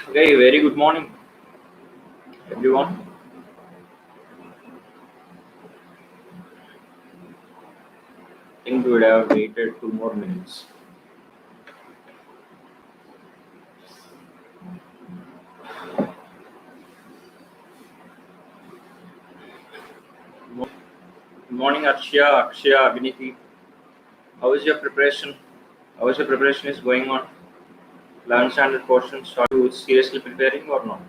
Okay, very good morning, everyone. I think we would have waited 2 more minutes. Good morning, Arshia, Akshaya, Abhiniti. How is your preparation? How is your preparation is going on? 11 standard portions. Are you seriously preparing or not?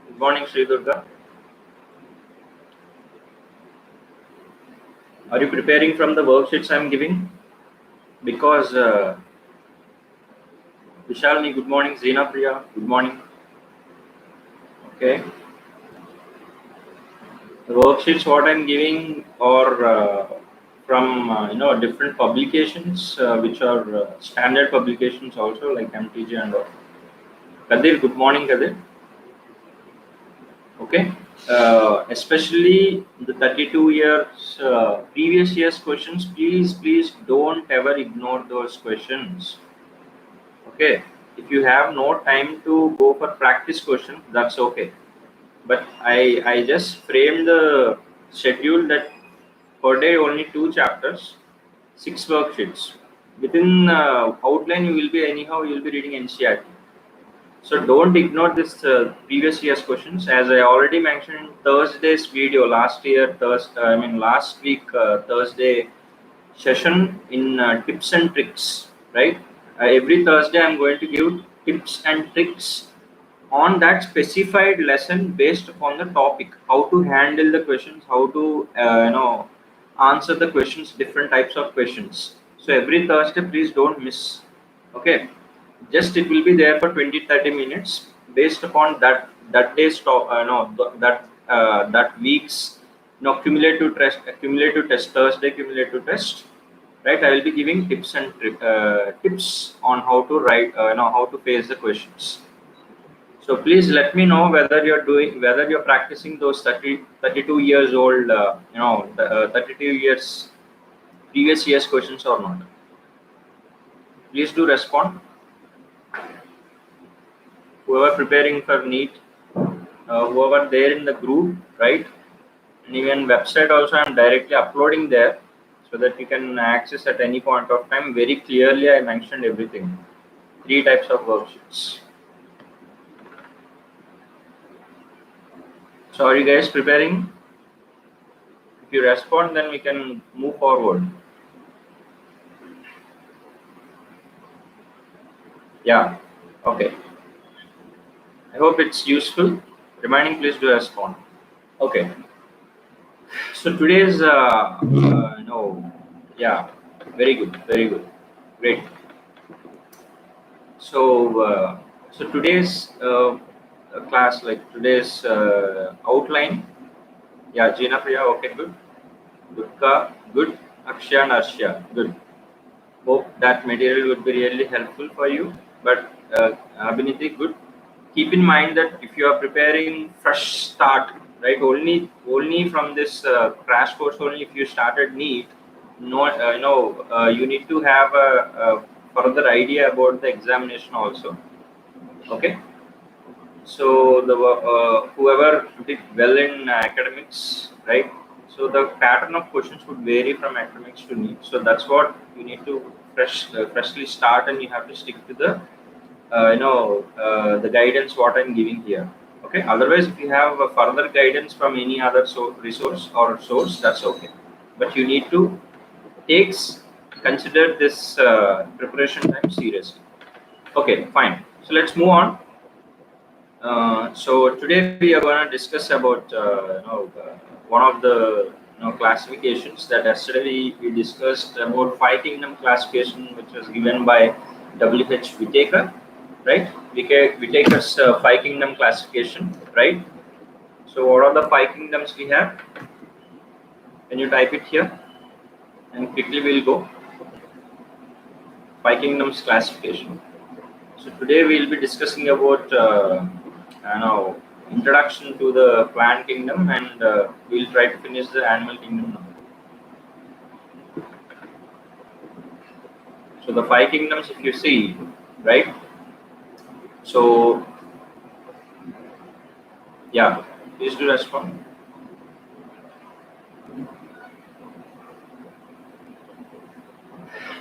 Good morning, Sri Durga. Are you preparing from the worksheets I am giving? Because Vishalni, good morning. Zina Priya, good morning. Okay. The worksheets what I'm giving are from different publications which are standard publications also like MTG and all. Kadir, good morning, Kadir. Okay. Especially the 32 years previous years questions. Please don't ever ignore those questions. Okay. If you have no time to go for practice question, that's okay. But I just framed the schedule that per day only 2 chapters, 6 worksheets. Within outline you will be anyhow you will be reading NCERT. So don't ignore this previous year's questions. As I already mentioned in Thursday's video, last week Thursday session in tips and tricks, right? Every Thursday I'm going to give tips and tricks on that specified lesson based upon the topic, how to handle the questions, how to answer the questions, different types of questions. So every Thursday please don't miss. Okay, just it will be there for 20-30 minutes based upon that day's that week's cumulative test, Thursday cumulative test, right? I will be giving tips and tips on how to write how to face the questions. So please let me know whether you're practicing those 32 years old, 32 years previous years questions or not. Please do respond. Whoever preparing for NEET, whoever there in the group, right? And even website also I'm directly uploading there so that you can access at any point of time. Very clearly I mentioned everything. 3 types of worksheets. So are you guys preparing? If you respond, then we can move forward. Yeah. Okay. I hope it's useful. Reminding, please do respond. Okay. So today's, yeah, very good, great. So today's class, like today's outline. Yeah, Gina Priya, okay, good. Dukka, good. Akshay and Arshya, good. Hope that material would be really helpful for you. But Abhiniti, good. Keep in mind that if you are preparing fresh start, right, only from this crash course, only if you started NEET, you need to have a further idea about the examination also. Okay. So the whoever did well in academics, right? So the pattern of questions would vary from academics to NEET. So that's what you need to freshly start, and you have to stick to the the guidance what I'm giving here. Okay. Otherwise, if you have a further guidance from any other resource or source, that's okay. But you need to consider this preparation time seriously. Okay, fine. So let's move on. So today we are going to discuss about one of the classifications that yesterday we discussed about 5 kingdom classification, which was given by W.H. Whitaker, right? Whitaker's 5 kingdom classification, right? So what are the 5 kingdoms we have? Can you type it here? And quickly we'll go. 5 kingdoms classification. So today we'll be discussing about introduction to the plant kingdom, and we'll try to finish the animal kingdom now. So the 5 kingdoms, if you see, right? So yeah, please do respond.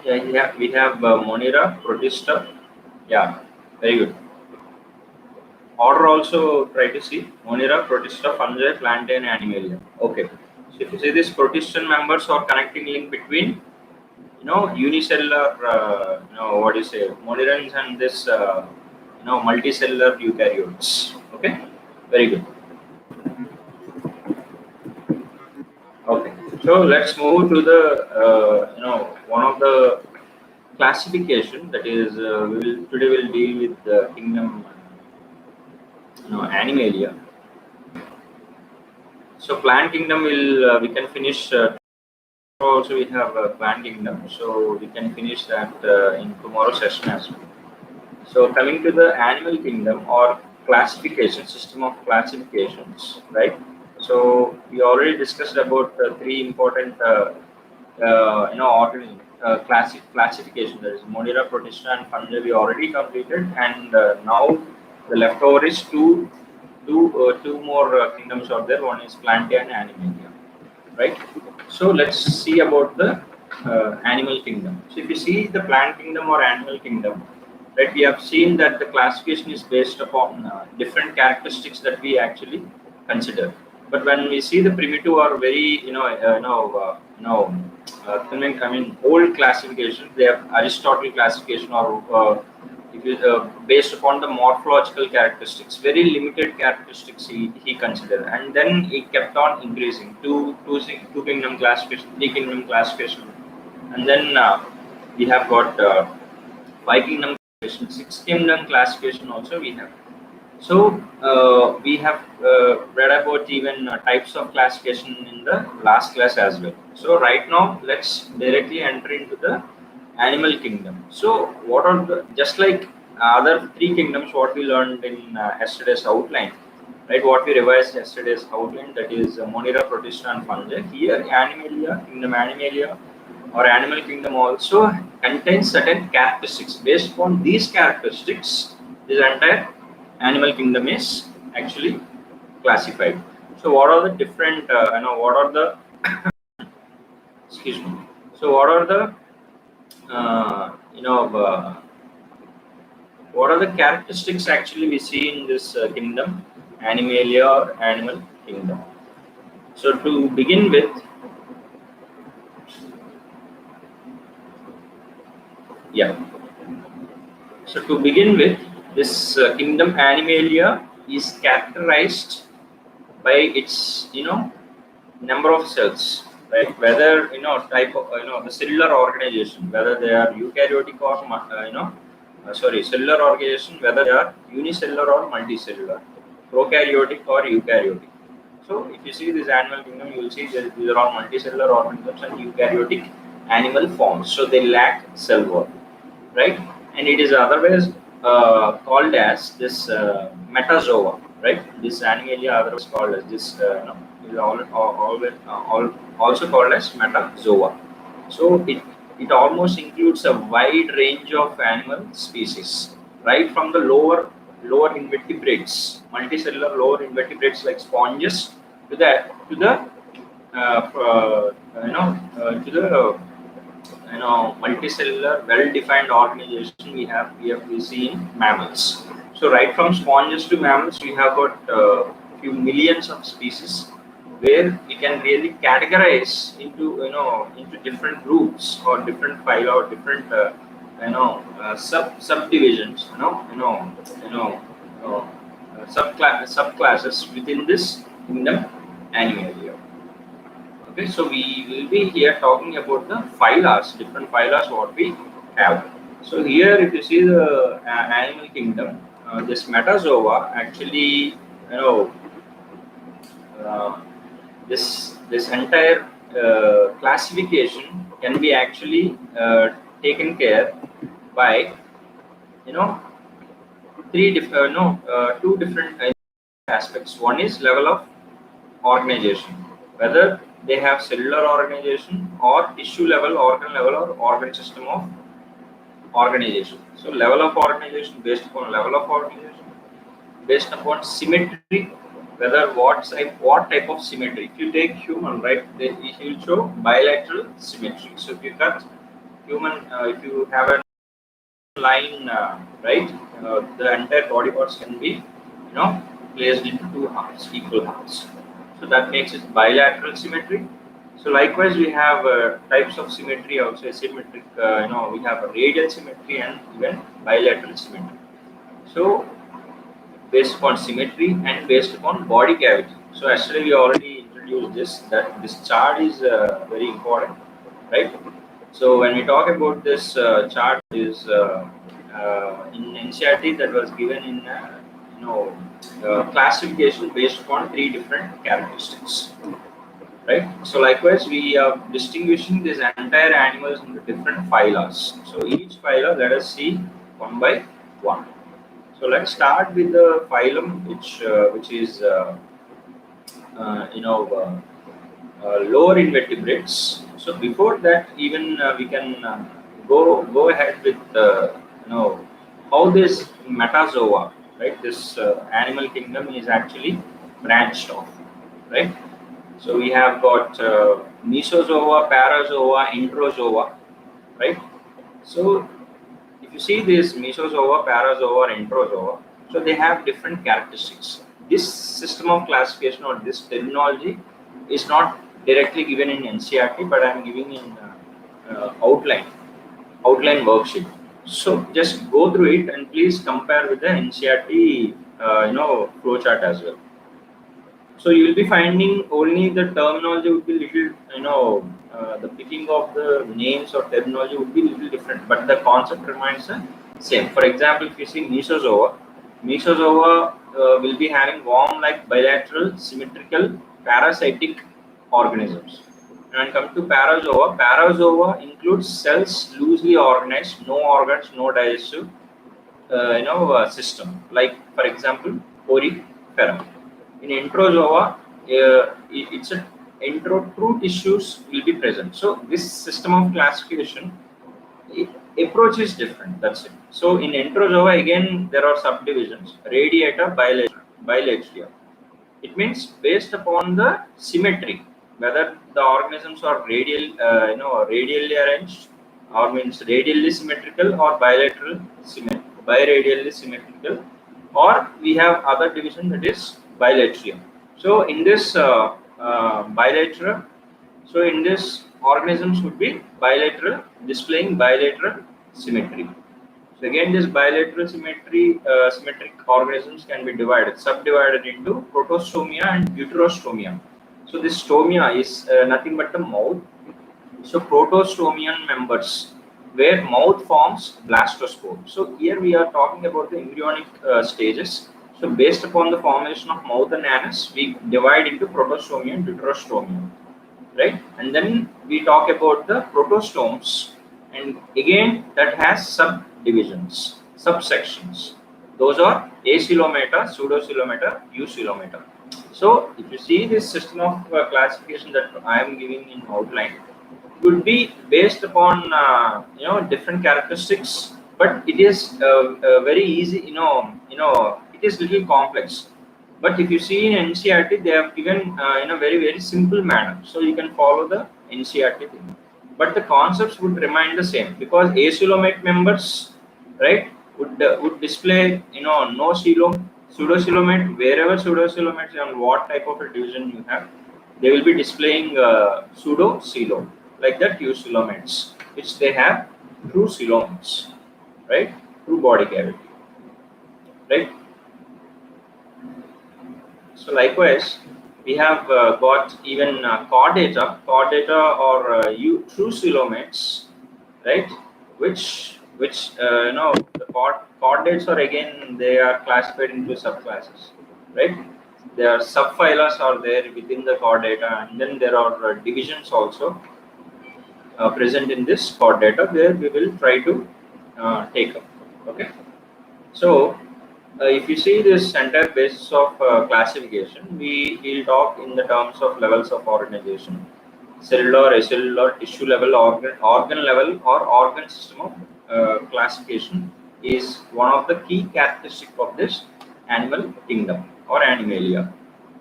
Yeah, we have Monira, Protista. Yeah, very good. Order also try to see Monera, Protista, Fungi, Plantain, Animalia. Okay. So if you see this Protistan members or connecting link between unicellular what do you say monerans and this multicellular eukaryotes. Okay. Very good. Okay. So let's move to the one of the classification that is today we'll deal with the kingdom Animalia. So plant kingdom will we can finish. Also, we have plant kingdom, so we can finish that in tomorrow's session as well. So coming to the animal kingdom or classification system of classifications, right? So we already discussed about three important order classification. That is Monera, Protista, and Fungi. We already completed, and now the leftover is two more kingdoms are there. One is Plantae and Animalia, right? So let's see about the animal kingdom. So if you see the plant kingdom or animal kingdom, right, we have seen that the classification is based upon different characteristics that we actually consider. But when we see the primitive or very I mean old classification, they have Aristotle classification or if you, based upon the morphological characteristics, very limited characteristics he considered, and then he kept on increasing two kingdom classification, 3 kingdom classification, and then we have got 5 kingdom classification, 6 kingdom classification also we have. So we have read about even types of classification in the last class as well. So right now let's directly enter into the animal kingdom. So what are the, just like other 3 kingdoms what we learned in yesterday's outline, right? What we revised yesterday's outline, that is Monera, Protista, and Fungi. Here Animalia or animal kingdom also contains certain characteristics. Based upon these characteristics, this entire animal kingdom is actually classified. So what are the different what are the excuse me, so what are the what are the characteristics actually we see in this kingdom, Animalia or animal kingdom? So to begin with, yeah, so to begin with, this kingdom Animalia is characterized by its number of cells, right? Whether type of the cellular organization, whether they are eukaryotic or cellular organization, whether they are unicellular or multicellular, prokaryotic or eukaryotic. So if you see this animal kingdom, you will see that these are all multicellular organisms and eukaryotic animal forms. So they lack cell wall, right? And it is otherwise called as this metazoa, right? This Animalia otherwise called as this is also called as metazoa. So it almost includes a wide range of animal species, right from the lower invertebrates, multicellular lower invertebrates like sponges, to the to the multicellular well-defined organization we see in mammals. So right from sponges to mammals, we have got few millions of species where we can really categorize into different groups or different phyla or different subdivisions, subclasses within this kingdom Animalia. Okay, so we will be here talking about the phylas, different phylas what we have. So here, if you see the animal kingdom, this metazoa actually, uh, this entire classification can be actually taken care by you know two different aspects. One is level of organization, whether they have cellular organization or tissue level, organ level, or organ system of organization. So level of organization based upon level of organization, based upon symmetry, whether what type of symmetry. If you take human, right, then it will show bilateral symmetry. So if you cut human, if you have a line, right, the entire body parts can be, placed into two halves, equal halves. So that makes it bilateral symmetry. So likewise, we have types of symmetry also asymmetric. We have a radial symmetry and even bilateral symmetry. So based upon symmetry and based upon body cavity. So actually, we already introduced this, that this chart is very important, right? So when we talk about this chart is in NCERT, that was given in classification based upon three different characteristics, right? So likewise, we are distinguishing these entire animals into different phyla. So each phyla, let us see one by one. So let's start with the phylum, which is lower invertebrates. So before that, even we can go ahead with how this metazoa, right? This animal kingdom is actually branched off, right? So we have got mesozoa, parazoa, enterozoa, right? So if you see this mesozoa, parazoa, or enterozoa, so they have different characteristics. This system of classification or this terminology is not directly given in NCERT, but I am giving in outline worksheet. So just go through it and please compare with the NCERT flowchart as well. So you will be finding only the terminology would be little, the picking of the names or terminology would be little different, but the concept remains the same. For example, if you see mesozoa will be having worm-like bilateral symmetrical parasitic organisms. And come to parazoa includes cells loosely organized, no organs, no digestive system. Like for example, porifera. In enterozoa, it's a true tissues will be present. So this system of classification approach is different. That's it. So in enterozoa again there are subdivisions: radiata, bilateria. It means based upon the symmetry, whether the organisms are radially arranged, or means radially symmetrical, or biradially symmetrical, or we have other division that is bilateral. So in this bilateral, so in this organisms would be bilateral, displaying bilateral symmetry. So again, this bilateral symmetric organisms can be subdivided into protostomia and deuterostomia. So this stomia is nothing but the mouth. So protostomian members, where mouth forms blastospore. So here we are talking about the embryonic stages. So based upon the formation of mouth and anus, we divide into protostomia and deuterostomia, right? And then we talk about the protostomes, and again that has subdivisions, subsections. Those are acylomata, pseudocylomata, eucylomata. So if you see this system of classification that I am giving in outline, would be based upon different characteristics, but it is very easy. It is little complex. But if you see in NCERT, they have given in a very simple manner, so you can follow the NCERT thing. But the concepts would remain the same, because acylomate members, right, would display no coelom, pseudocylomate. Wherever pseudocylomate and what type of a division you have, they will be displaying pseudocoelom, like that eucoelomates, which they have true coelomates, right, through body cavity, right. So likewise, we have got even chordata or true coelomates, right? Which the chordates are, again, they are classified into subclasses, right? There are subphyla are there within the chordata, and then there are divisions also present in this chordata, where we will try to take up. Okay, so if you see this entire basis of classification, we will talk in the terms of levels of organization: cellular, acellular, tissue level, organ level, or organ system of classification is one of the key characteristics of this animal kingdom or animalia.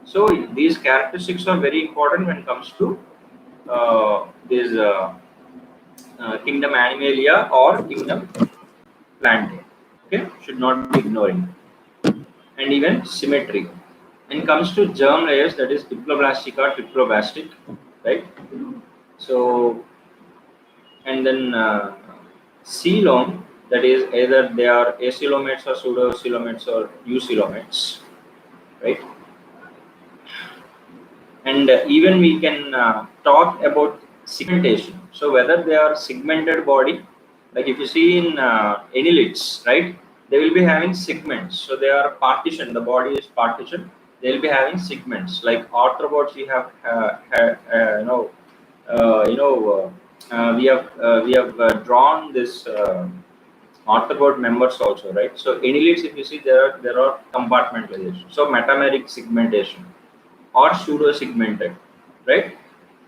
So these characteristics are very important when it comes to this kingdom animalia or kingdom plantae. Okay, should not be ignoring. And even symmetry. When it comes to germ layers, that is diploblastic or triploblastic, right? So, and then coelom, that is either they are acoelomates or pseudocoelomates or eucoelomates, right? And even we can talk about segmentation. So whether they are segmented body, like if you see in annelids, right, they will be having segments. So they are partitioned. The body is partitioned. They will be having segments. Like arthropods, we have we have drawn this arthropod members also, right? So annelids, if you see, there are compartmentalization. So metameric segmentation or pseudo segmented, right?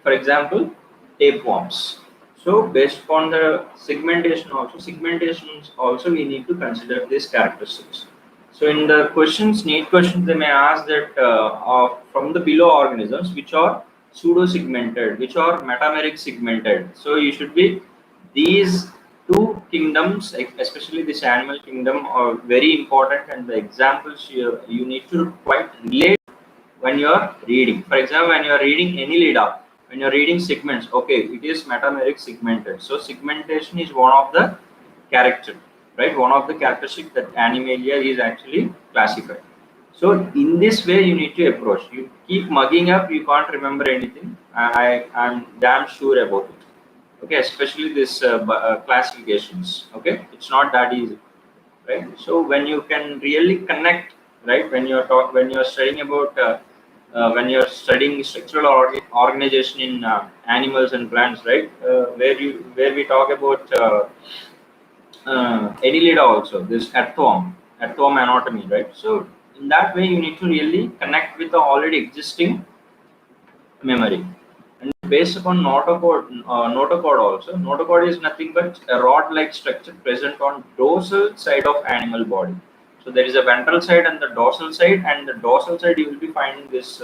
For example, tapeworms. So based upon the segmentations also we need to consider these characteristics. So in the questions, NEET questions, they may ask that from the below organisms, which are pseudo segmented, which are metameric segmented. So you should be these two kingdoms, especially this animal kingdom, are very important, and the examples you need to quite relate when you are reading. For example, when you are reading any lida, when you are reading segments, okay, it is metameric segmented. So segmentation is one of the character, right? One of the characteristics that animalia is actually classified. So in this way, you need to approach. You keep mugging up, you can't remember anything. I'm damn sure about it. Okay, especially this classifications. Okay, it's not that easy, right? So when you can really connect, right, when you're studying about when you're studying structural organization in animals and plants, right, where we talk about Annelida also, this earthworm anatomy, right? So in that way, you need to really connect with the already existing memory. And based upon notochord also, notochord is nothing but a rod-like structure present on dorsal side of animal body. So there is a ventral side and the dorsal side, and the dorsal side you will be finding this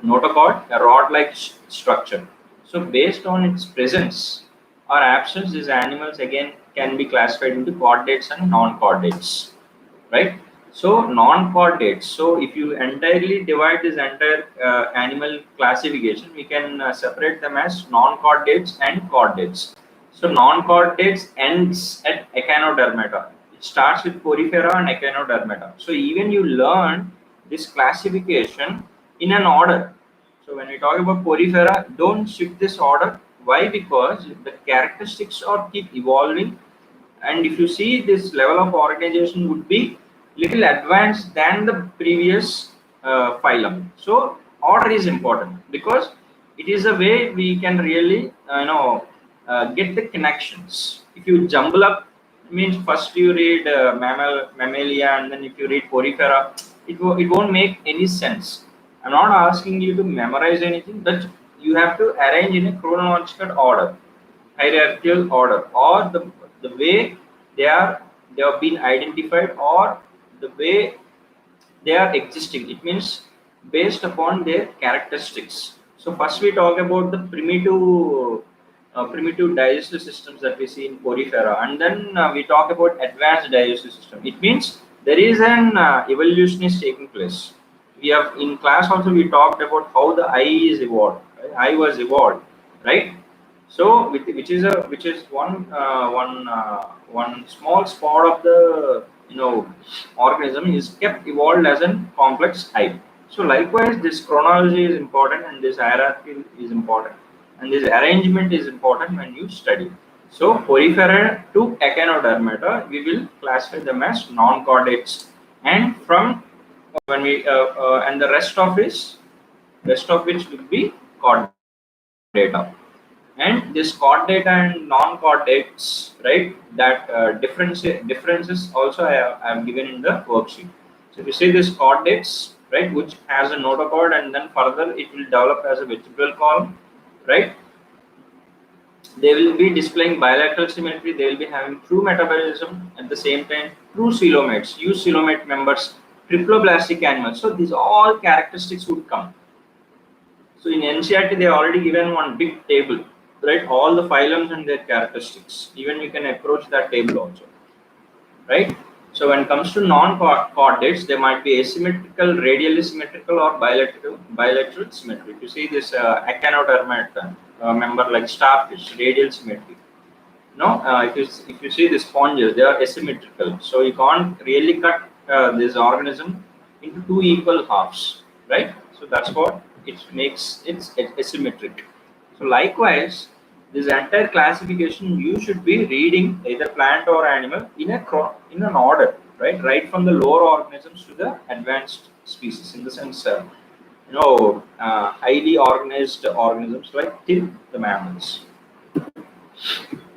notochord, a rod-like structure. So based on its presence or absence, these animals again can be classified into chordates and non-chordates, right? So non-chordates. So if you entirely divide this entire animal classification, we can separate them as non-chordates and chordates. So non-chordates ends at echinodermata. It starts with porifera and echinodermata. So even you learn this classification in an order. So when we talk about porifera, don't shift this order. Why? Because the characteristics are keep evolving, and if you see, this level of organization would be little advanced than the previous phylum. So order is important because it is a way we can really get the connections. If you jumble up, means first you read mammalia, and then if you read porifera, it won't make any sense. I'm not asking you to memorize anything, but you have to arrange in a chronological order, hierarchical order, or the way they have been identified, or the way they are existing. It means based upon their characteristics. So first we talk about the primitive digestive systems that we see in porifera, and then we talk about advanced digestive system. It means there is an evolution is taking place. We have in class also we talked about how the eye is evolved. Right? Eye was evolved, right? So which is one small spot of the organism is kept evolved as a complex type. So likewise, this chronology is important, and this hierarchy is important, and this arrangement is important when you study. So porifera to echinodermata, we will classify them as non-chordates, and from when we and the rest of which will be chordata. And this chordate and non-chordates, right, that differences also I have given in the worksheet. So if you see this chordates, right, which has a notochord, and then further it will develop as a vertebral column, right? They will be displaying bilateral symmetry. They will be having true metabolism, at the same time true coelomates, use coelomate members, triploblastic animals. So these all characteristics would come. So in NCERT they already given one big table, right? All the phylums and their characteristics. Even you can approach that table also, right? So when it comes to non-chordates, they might be asymmetrical, radially symmetrical, or bilateral symmetry. If you see this echinodermata member like starfish, radial symmetry. No, if you see the sponges, they are asymmetrical. So you can't really cut this organism into two equal halves, right? So that's what it makes it asymmetric. So likewise, this entire classification you should be reading either plant or animal in an order, right? Right from the lower organisms to the advanced species. In the sense, highly organized organisms like till the mammals.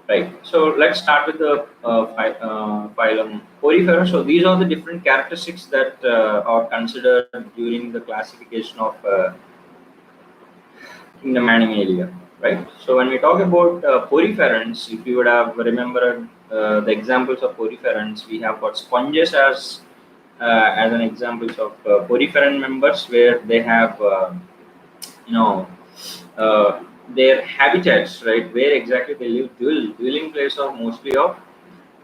Right. So let's start with the phylum Porifera. So these are the different characteristics that are considered during the classification of kingdom Animalia. Right. So when we talk about poriferans, if you would have remembered the examples of poriferans, we have got sponges as an examples of poriferan members, where they have you know uh, their habitats, right, where exactly they live, dwelling place are mostly of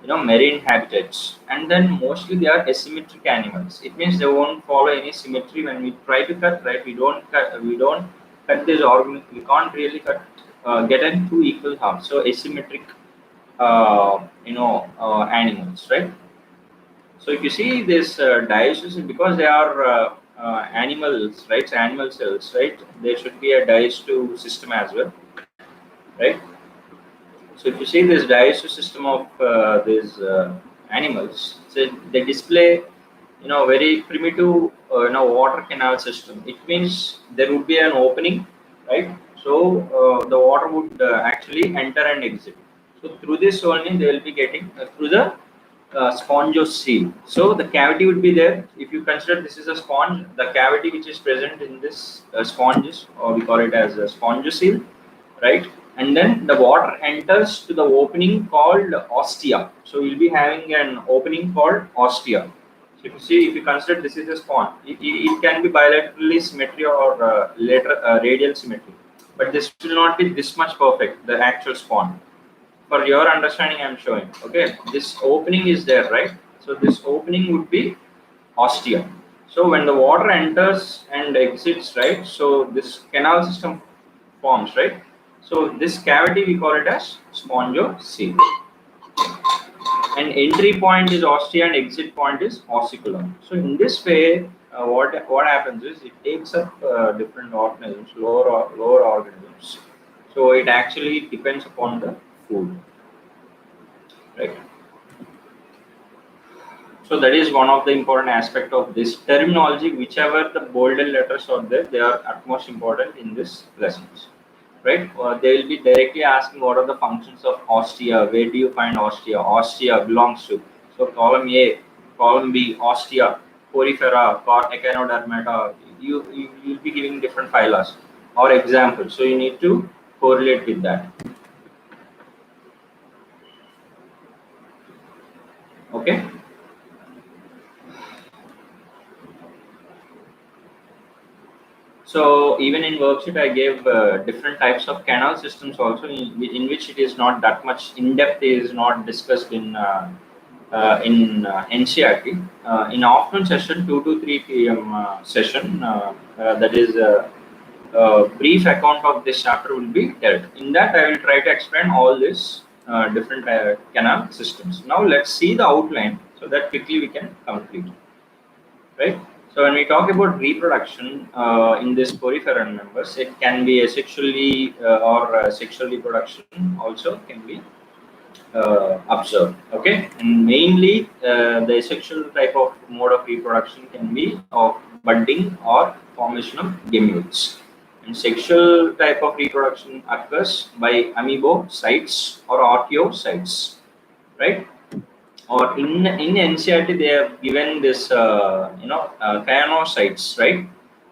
marine habitats, and then mostly they are asymmetric animals. It means they won't follow any symmetry. When we try to cut, right, we don't cut this organ, we can't really cut get in two equal halves. So asymmetric animals, right? So if you see this diastasis, because they are animals, right? So animal cells, right? There should be a diaster system as well, right? So if you see this diaster system of these animals, so they display, very primitive, water canal system. It means there would be an opening, right? So the water would actually enter and exit. So through this only they will be getting through the spongocele. So the cavity would be there. If you consider this is a sponge, the cavity which is present in this sponge is, or we call it as a spongocele, right? And then the water enters to the opening called ostia. So we'll be having an opening called ostia. So if you see, if you consider this is a sponge, it can be bilaterally symmetry or radial symmetry, but this will not be this much perfect. The actual sponge, for your understanding, I'm showing. Okay, this opening is there, right? So this opening would be ostia. So when the water enters and exits, right? So this canal system forms, right? So this cavity we call it as spongocele, and entry point is ostia and exit point is ossiculum. So in this way, what happens is it takes up different organisms, lower organisms. So it actually depends upon the food, right? So that is one of the important aspect of this terminology. Whichever the bolded letters are there, they are utmost important in this lessons, right? They will be directly asking what are the functions of ostia. Where do you find ostia? Ostia belongs to, so column A, column B, ostia, porifera, echinodermata. You'll be giving different phyla or examples. So you need to correlate with that. Okay. So even in worksheet, I gave different types of canal systems also, in which it is not that much in depth is not discussed in NCERT. In afternoon session, 2 to 3 p.m. Session, that is a brief account of this chapter will be held. In that, I will try to explain all these different canal systems. Now let's see the outline so that quickly we can complete, right? So when we talk about reproduction in this poriferan members, it can be asexually or sexual reproduction also can be observed. Okay, and mainly the asexual type of mode of reproduction can be of budding or formation of gametes. And sexual type of reproduction occurs by amoebocytes or archaeocytes, right? Or in NCERT they have given this cyanocytes, right?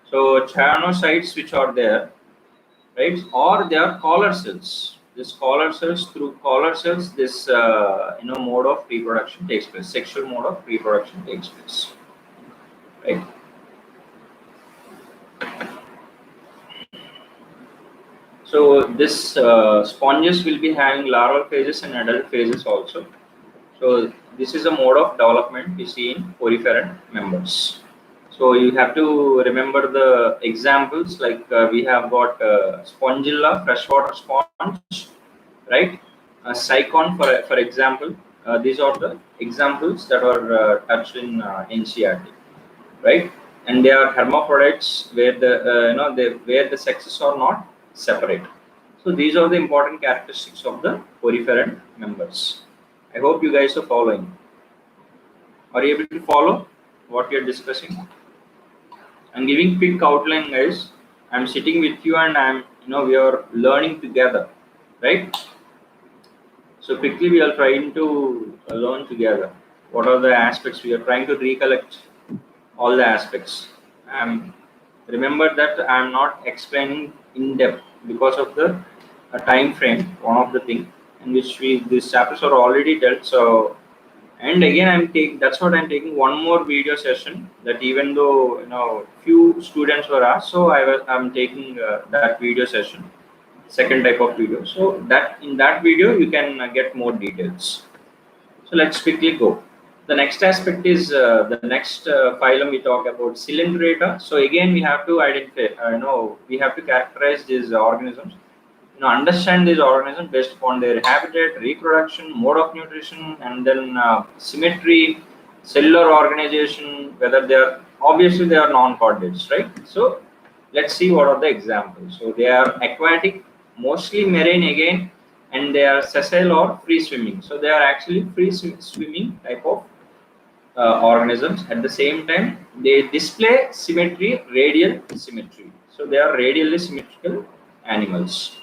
So cyanocytes which are there, right, or they are collar cells. this collar cells, through collar cells, this mode of reproduction takes place. Sexual mode of reproduction takes place, right? So this sponges will be having larval phases and adult phases also. So this is a mode of development we see in poriferan members. So you have to remember the examples, like we have got spongilla, freshwater sponge, right? Cycon, for example. These are the examples that are touched in NCERT, right? And they are hermaphrodites where the where the sexes are not separate. So these are the important characteristics of the poriferan members. I hope you guys are following. Are you able to follow what we are discussing? I'm giving quick outline, guys. I'm sitting with you and we are learning together, right? So quickly we are trying to learn together. What are the aspects? We are trying to recollect all the aspects. Remember that I'm not explaining in depth because of the time frame. One of the thing in which these chapters are already dealt. So, and again that's what I'm taking one more video session. That even though few students were asked, so I'm taking that video session, second type of video. So that in that video you can get more details. So let's quickly go. The next aspect is the next phylum we talk about, Cylindrata. So again we have to identify, we have to characterize these organisms. Understand these organisms based upon their habitat, reproduction, mode of nutrition, and then symmetry, cellular organization. Whether they are obviously they are non-chordates, right? So let's see what are the examples. So they are aquatic, mostly marine again, and they are sessile or free swimming. So they are actually free swimming type of organisms. At the same time, they display symmetry, radial symmetry. So they are radially symmetrical animals.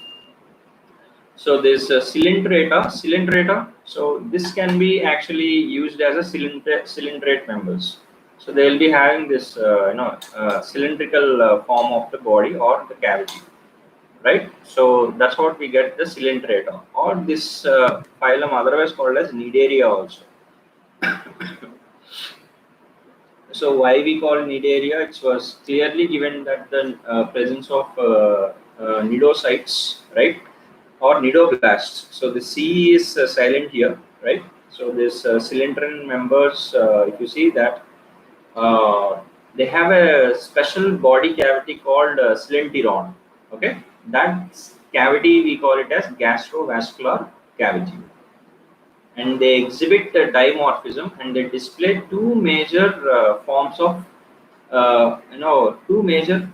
So this Cylindrata. So this can be actually used as a cylindrate members. So they will be having this cylindrical form of the body or the cavity, right? So that's what we get the Cylindrata, or this phylum otherwise called as Cnidaria also. So why we call Cnidaria? It was clearly given that the presence of nidocytes, right, or nidoblasts. So the C is silent here, right? So this cylindrian members, if you see that, they have a special body cavity called cylindrion. Okay, that cavity we call it as gastrovascular cavity, and they exhibit dimorphism, and they display two major forms of two major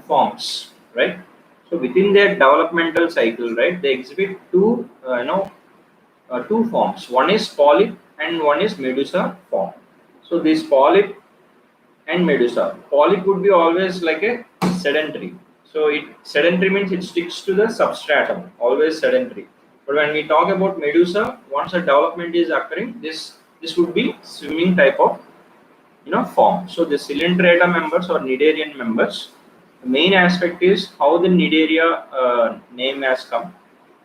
forms, right? So within their developmental cycle, right, they exhibit two forms. One is polyp and one is medusa form. So this polyp and medusa. Polyp would be always like a sedentary. So sedentary means it sticks to the substratum, always sedentary. But when we talk about medusa, once a development is occurring, this would be swimming type of form. So the Cylindrata members or Cnidarian members, the main aspect is how the Cnidaria name has come,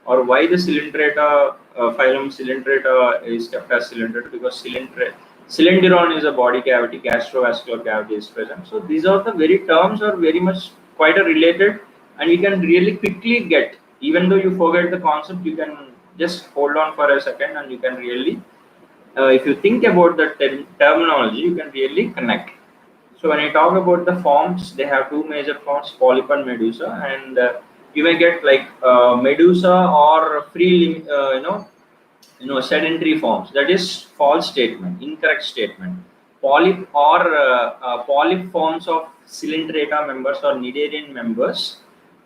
or why the Cylindrata phylum Cylindrata is kept as Cylindrata, because cylindrion is a body cavity, gastrovascular cavity is present. So these are the very terms are very much quite a related, and you can really quickly get, even though you forget the concept, you can just hold on for a second and you can really if you think about the terminology, you can really connect. So when I talk about the forms, they have two major forms, polyp and medusa, and you may get like medusa or free, sedentary forms. That is false statement, incorrect statement. Polyp or polyp forms of Cylindrata members or Cnidarian members,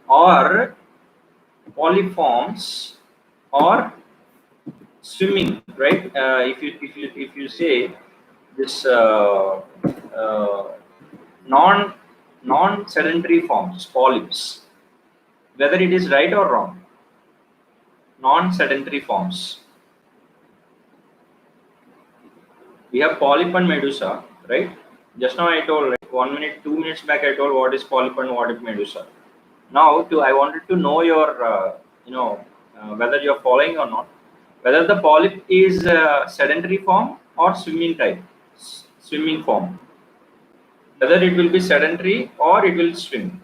or polyforms or swimming, right? If you say this uh, non sedentary forms, polyps, whether it is right or wrong, non sedentary forms. We have polyp and medusa, right? Just now I told, like 1 minute, 2 minutes back, I told what is polyp and what is medusa. Now, I wanted to know your whether you're following or not, whether the polyp is sedentary form or swimming type, swimming form, whether it will be sedentary or it will swim.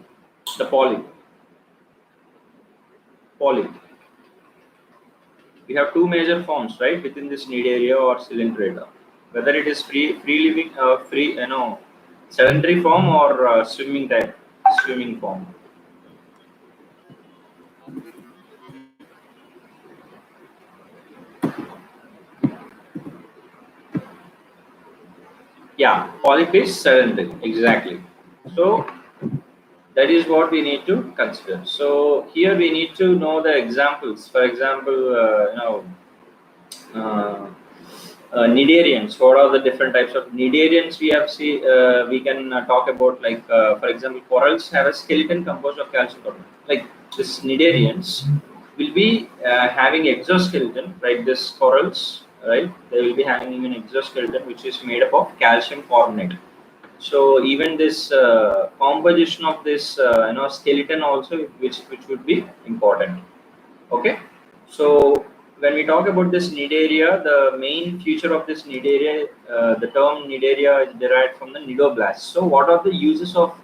The polyp. We have two major forms, right, within this nidaria or cylindrata. Whether it is free living, sedentary form or swimming type, swimming form. Yeah, polyp is sedentary, exactly. So that is what we need to consider. So here we need to know the examples. For example, uh, nidarians. What are the different types of nidarians we have? We can talk about, like for example, corals have a skeleton composed of calcium carbonate. Like this nidarians will be having exoskeleton, right? This corals, right? They will be having even exoskeleton which is made up of calcium carbonate. So even this composition of this skeleton also, which would be important. Okay, so when we talk about this nidaria, the main feature of this nidaria, the term nidaria is derived from the nidoblast. So what are the uses of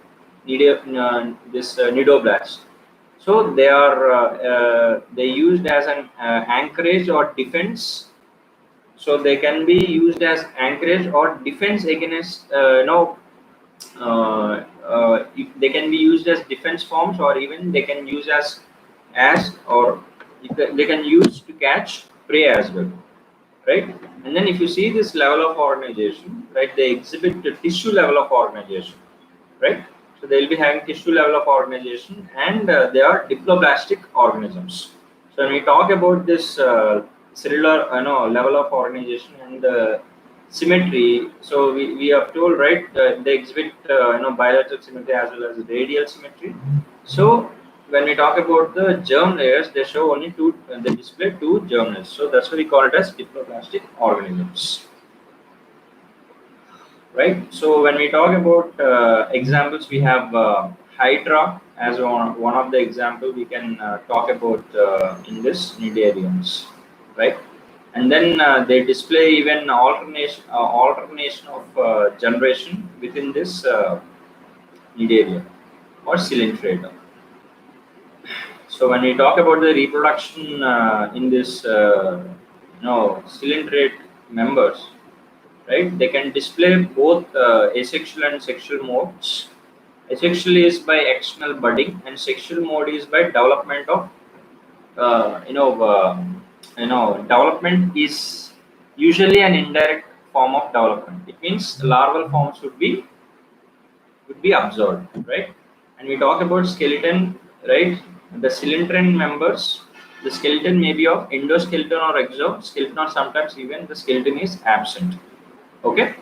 nidoblast? So they used as an anchorage or defense. So they can be used as anchorage or defense against they can be used as defense forms, or even they can use as or they can use to catch prey as well, right? And then if you see this level of organization, right, they exhibit the tissue level of organization, right? So they will be having tissue level of organization, and they are diploblastic organisms. So when we talk about this cellular level of organization and symmetry, so we have told, right, they exhibit bilateral symmetry as well as radial symmetry. So when we talk about the germ layers, they show only two, they display two germ layers. So that's why we call it as diploblastic organisms, right? So when we talk about examples, we have hydra as one of the example we can talk about in this nidarians, right? And then they display even alternation of generation within this nidaria or cylindrata. So when we talk about the reproduction in this cylindrate members, right, they can display both asexual and sexual modes. Asexual is by external budding, and sexual mode is by development of development is usually an indirect form of development. It means larval forms would be observed, right? And we talk about skeleton, right? The cylindrian members, the skeleton may be of endoskeleton or exoskeleton, or sometimes even the skeleton is absent. Okay.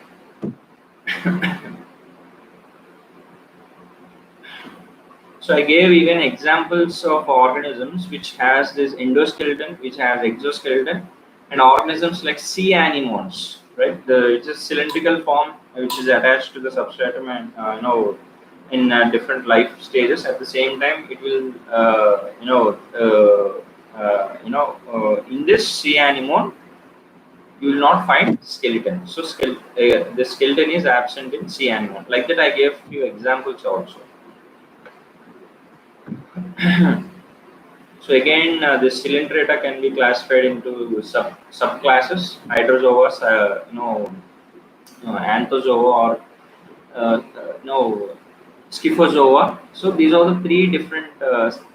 So I gave even examples of organisms which has this endoskeleton, which has exoskeleton, and organisms like sea anemones, right? It's a cylindrical form which is attached to the substratum, and in different life stages. At the same time, it will in this sea anemone you will not find skeleton. So the skeleton is absent in sea anemone. Like that, I gave few examples also. So again, this cylindrata can be classified into subclasses: hydrozoa, anthozoa, or uh, no Scyphozoa. So these are the three different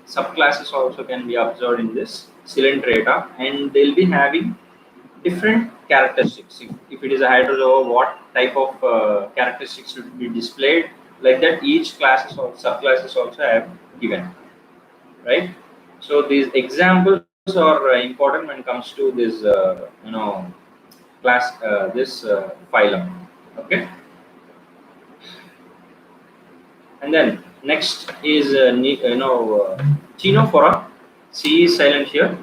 subclasses also can be observed in this cylindrata, and they'll be having different characteristics. If it is a hydrozoa, what type of characteristics should be displayed? Like that, each classes or subclasses also have given, right? So these examples are important when it comes to this, class, this phylum. Okay, and then next is Ctenophora. C is silent here.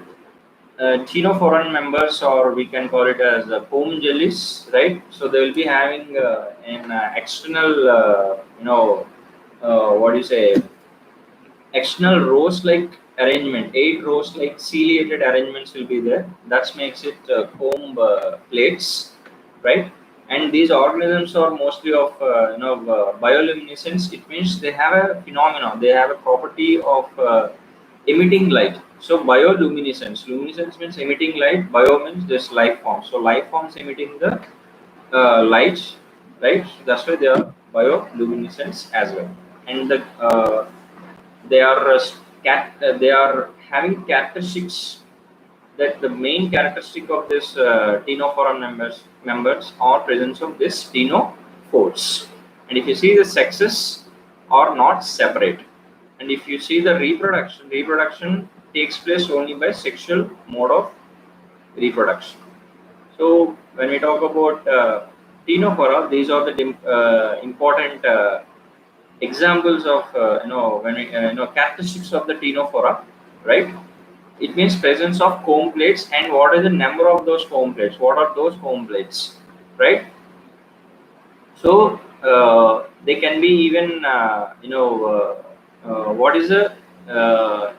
Ctenophoran members, or we can call it as comb jellies, right? So they will be having an external, what do you say, external rows like arrangement, 8 rows like ciliated arrangements will be there. That makes it comb plates, right? And these organisms are mostly of bioluminescence. It means they have a phenomenon, they have a property of emitting light. So bioluminescence, luminescence means emitting light, bio means this life form. So life forms emitting the light, right? That's why they are bioluminescence as well. And they are they are having characteristics, that the main characteristic of this ctenophora members are presence of this ctenophores. And if you see, the sexes are not separate. And if you see the reproduction takes place only by sexual mode of reproduction. So when we talk about ctenophora, these are the important examples of when we characteristics of the ctenophora, right? It means presence of comb plates. And what is the number of those comb plates? What are those comb plates, right? So they can be even what is the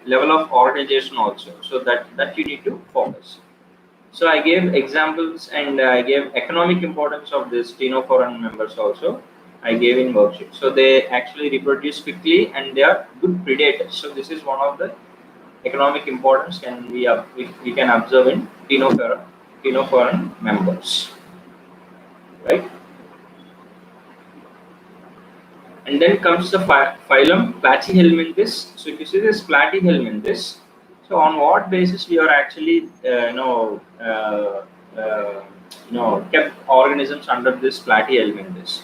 level of organization also. So that you need to focus. So I gave examples, and I gave economic importance of this ctenophora members also. I gave in worksheet. So they actually reproduce quickly and they are good predators. So this is one of the economic importance we can observe in ctenophora members, right? And then comes the phylum Platyhelminthes. So if you see this Platyhelminthes, so on what basis we are actually kept organisms under this Platyhelminthes?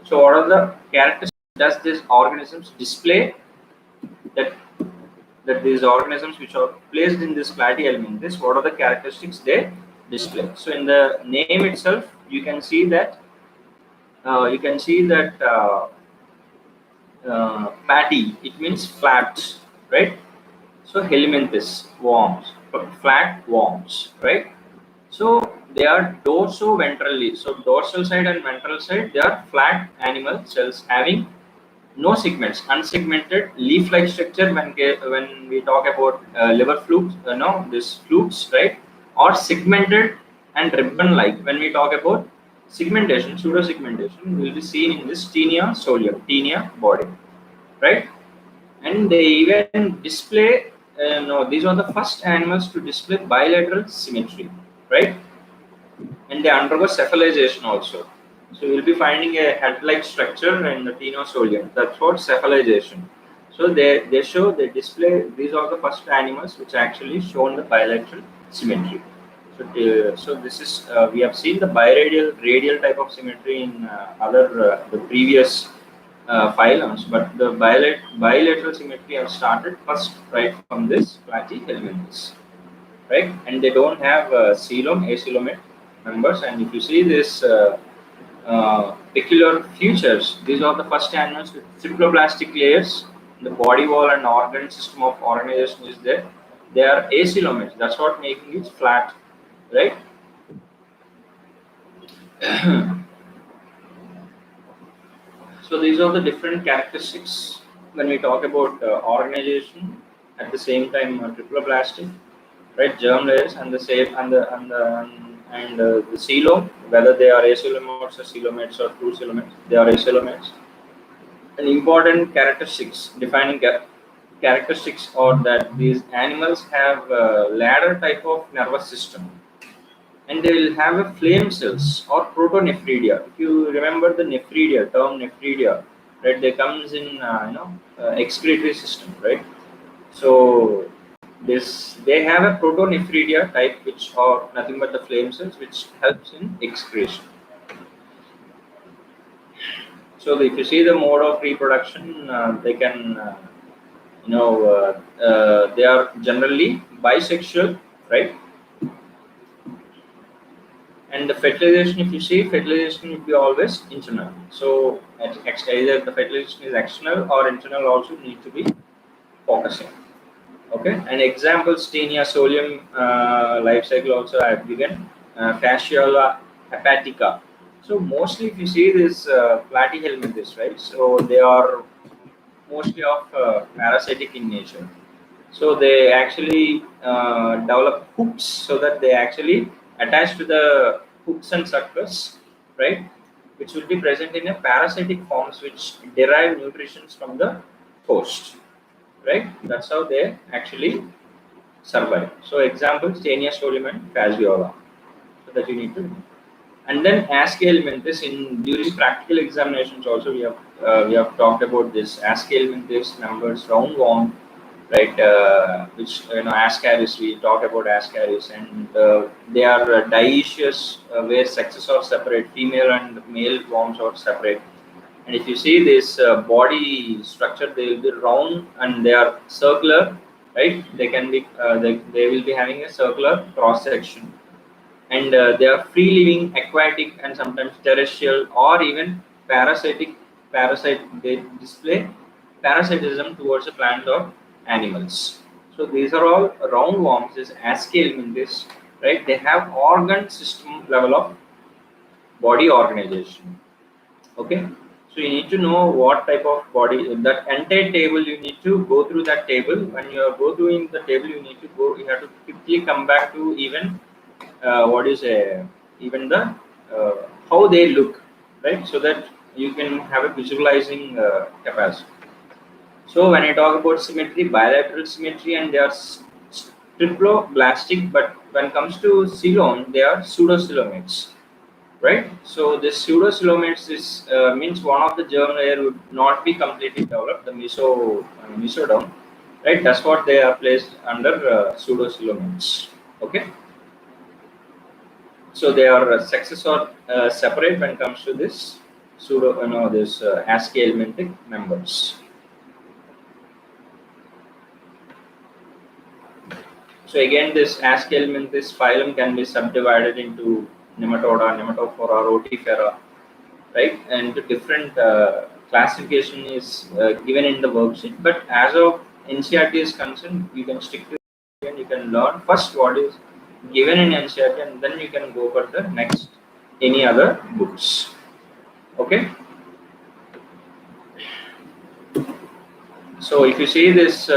So what are the characteristics does these organisms display, that these organisms which are placed in this Platyhelminthes, what are the characteristics they display? So in the name itself, you can see that patty, it means flat, right? So helminthes, worms, flat worms, right? So they are dorso-ventrally. So dorsal side and ventral side, they are flat animal cells having no segments, unsegmented leaf-like structure. When we talk about liver flukes, this flukes, right? Or segmented and ribbon-like. When we talk about segmentation, pseudo-segmentation will be seen in this tinea solium, tinea body, right? And they even display. No, these are the first animals to display bilateral symmetry, right? And they undergo cephalization also. So you'll be finding a head-like structure in the tenosolium. That's what cephalization. So they display. These are the first animals which actually shown the bilateral symmetry. So this is we have seen the radial type of symmetry in the previous phylums, but the bilateral symmetry have started first right from this Platyhelminthes, right? And they don't have coelom, acoelomate members. And if you see this peculiar features, these are the first animals with triploblastic layers. The body wall and organ system of organization is there. They are acoelomates. That's what making it flat, right? So these are the different characteristics when we talk about organization. At the same time, triploblastic, right? Germ layers and the same the coelom, whether they are acoelomates or coelomates or true coelomates, they are acoelomates. And important characteristics, defining characteristics are that these animals have a ladder type of nervous system, and they will have a flame cells or protonephridia. If you remember the nephridia term, nephridia, right? They comes in excretory system, right? So they have a protonephridia type, which are nothing but the flame cells, which helps in excretion. So if you see the mode of reproduction, they can they are generally bisexual, right? And the fertilization, if you see, fertilization will be always internal. So either the fertilization is external or internal also need to be focusing. Okay, and examples, tinea solium life cycle also I have given, fasciola hepatica. So mostly if you see this Platyhelminthes, right? So they are mostly of parasitic in nature. So they actually develop hooks so that they actually attach to the hooks and suckers, right, which will be present in a parasitic forms which derive nutrition from the host, right. That's how they actually survive. So examples, Taenia solium and Fasciola, so that you need to know. And then ASCII elementary, in during practical examinations also we have talked about this ASCII elementary numbers, roundworm, right, which ascaris, we talk about ascaris, and they are dioecious, where sexes are separate, female and male worms are separate. And if you see this body structure, they will be round and they are circular, right. They can be they will be having a circular cross section, and they are free living, aquatic, and sometimes terrestrial or even parasitic. Parasite, they display parasitism towards the plant or animals. So these are all roundworms, is Ascalminthis, right? They have organ system level of body organization. Okay, so you need to know what type of body. That entire table you need to go through that table. When you are go through the table, you need to go. You have to quickly come back to even what is even the uh, how they look, right, so that you can have a visualizing capacity. So when I talk about symmetry, bilateral symmetry, and they are triploblastic, but when it comes to coelom, they are pseudocoelomates, right. So this pseudocoelomates is means one of the germ layer would not be completely developed, the mesoderm, right. That's what they are placed under pseudocoelomates. Okay. So they are sexes are separate when it comes to this pseudo, this ASCII elementic members. So again, this ASCII element, this phylum can be subdivided into nematoda, nematophora, rotifera, right? And different classification is given in the worksheet. But as of NCERT is concerned, you can stick to it and you can learn first what is given in NCERT, and then you can go for the next any other books. Okay. So if you see this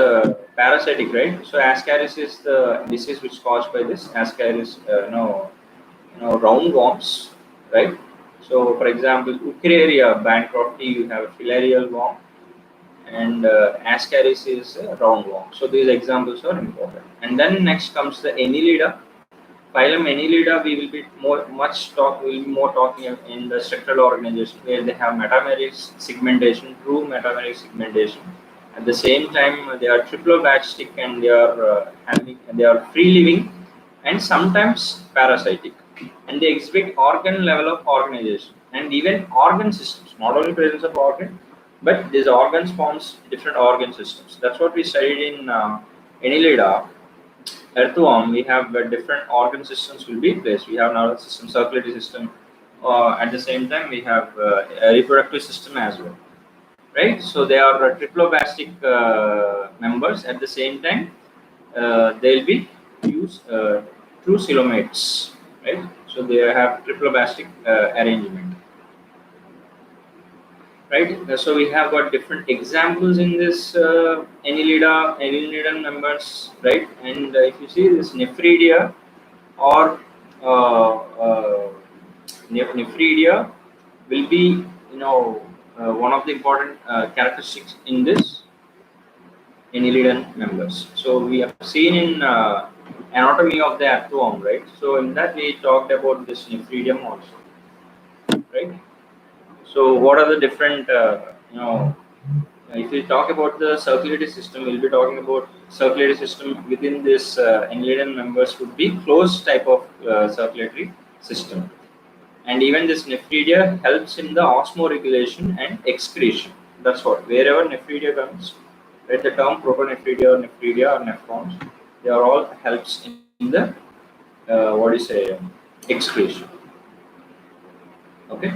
parasitic, right? So Ascaris is the disease which caused by this Ascaris, roundworms, right? So for example, Uchraria bancrofti, you have a filarial worm, and Ascaris is a roundworm. So these examples are important. And then next comes the Annelida. Phylum Annelida, we will be we will be more talking in the structural organization, where they have metameric segmentation, true metameric segmentation. At the same time, they are triploblastic, and they are free living and sometimes parasitic, and they exhibit organ level of organization and even organ systems. Not only presence of organ, but these organs forms different organ systems. That's what we studied in Annelida. Earthworm, we have different organ systems will be placed. We have nervous system, circulatory system. At the same time, we have a reproductive system as well, right? So they are triploblastic members. At the same time, they'll be use true coelomates, right? So they have triploblastic arrangement, right? So we have got different examples in this Annelida members, right? And if you see this Nephridia or uh, uh, Nephridia will be, one of the important characteristics in this Annelidan members. So we have seen in anatomy of the earthworm, right? So in that we talked about this Nephridium also, right? So what are the different, if we talk about the circulatory system, we'll be talking about circulatory system within this Annelidan members would be closed type of circulatory system. And even this nephridia helps in the osmoregulation and excretion. That's what, wherever nephridia comes, right, the term protonephridia or nephridia or nephrons, they are all helps in the excretion. Okay.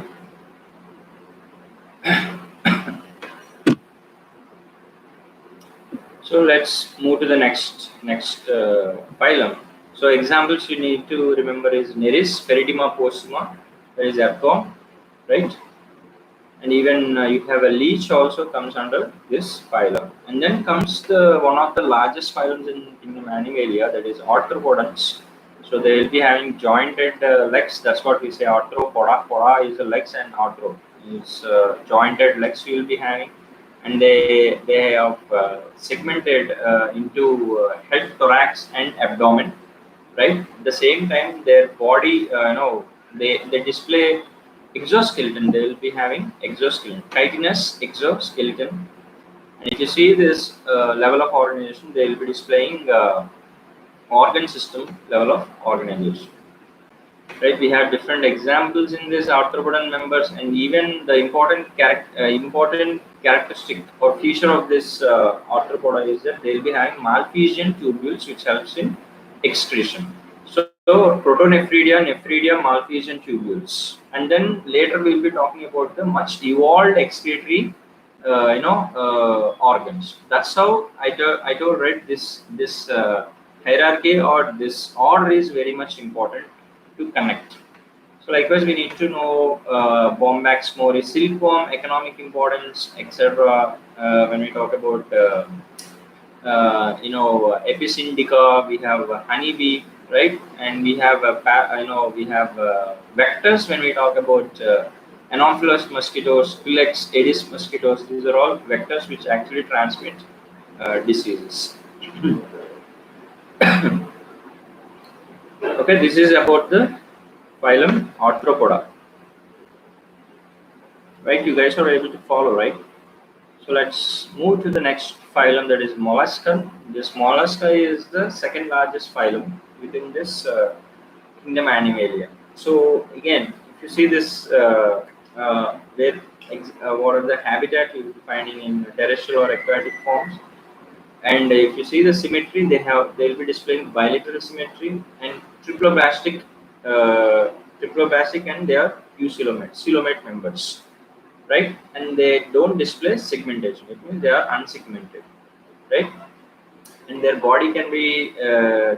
So let's move to the next phylum. So examples you need to remember is Neris, Peritima postuma, that is earthworm, right? And and even you have a leech also comes under this phylum. And then comes the one of the largest phylums in the Animalia, that is arthropodans. So they will be having jointed legs. That's what we say arthropoda. Poda is the legs and arthro is jointed legs you will be having, and they have segmented into head, thorax, and abdomen. Right. At the same time, their body, they display exoskeleton. They will be having exoskeleton, chitinous exoskeleton. And if you see this level of organization, they will be displaying organ system level of organization. Right, we have different examples in this arthropodan members, and even the important characteristic or feature of this arthropoda is that they will be having Malpighian tubules, which helps in excretion. So protonephridia, nephridia, Malpighian tubules, and then later we will be talking about the much evolved excretory organs. That's how I told right, this hierarchy or this order is very much important to connect. So likewise, we need to know Bombax mori, silkworm, economic importance, etc. When we talk about Apis indica, we have honeybee, right? And we have we have vectors when we talk about Anopheles mosquitoes, Culex, Aedes mosquitoes. These are all vectors which actually transmit diseases. Okay, this is about the phylum Arthropoda. Right, you guys are able to follow, right? So let's move to the next phylum, that is Mollusca. This Mollusca is the second largest phylum within this kingdom Animalia. So again, if you see this, what are the habitat you will be finding in terrestrial or aquatic forms. And if you see the symmetry, they'll be displaying bilateral symmetry and triploblastic, and they are coelomate members, right? And they don't display segmentation. It means they are unsegmented, right? And their body can be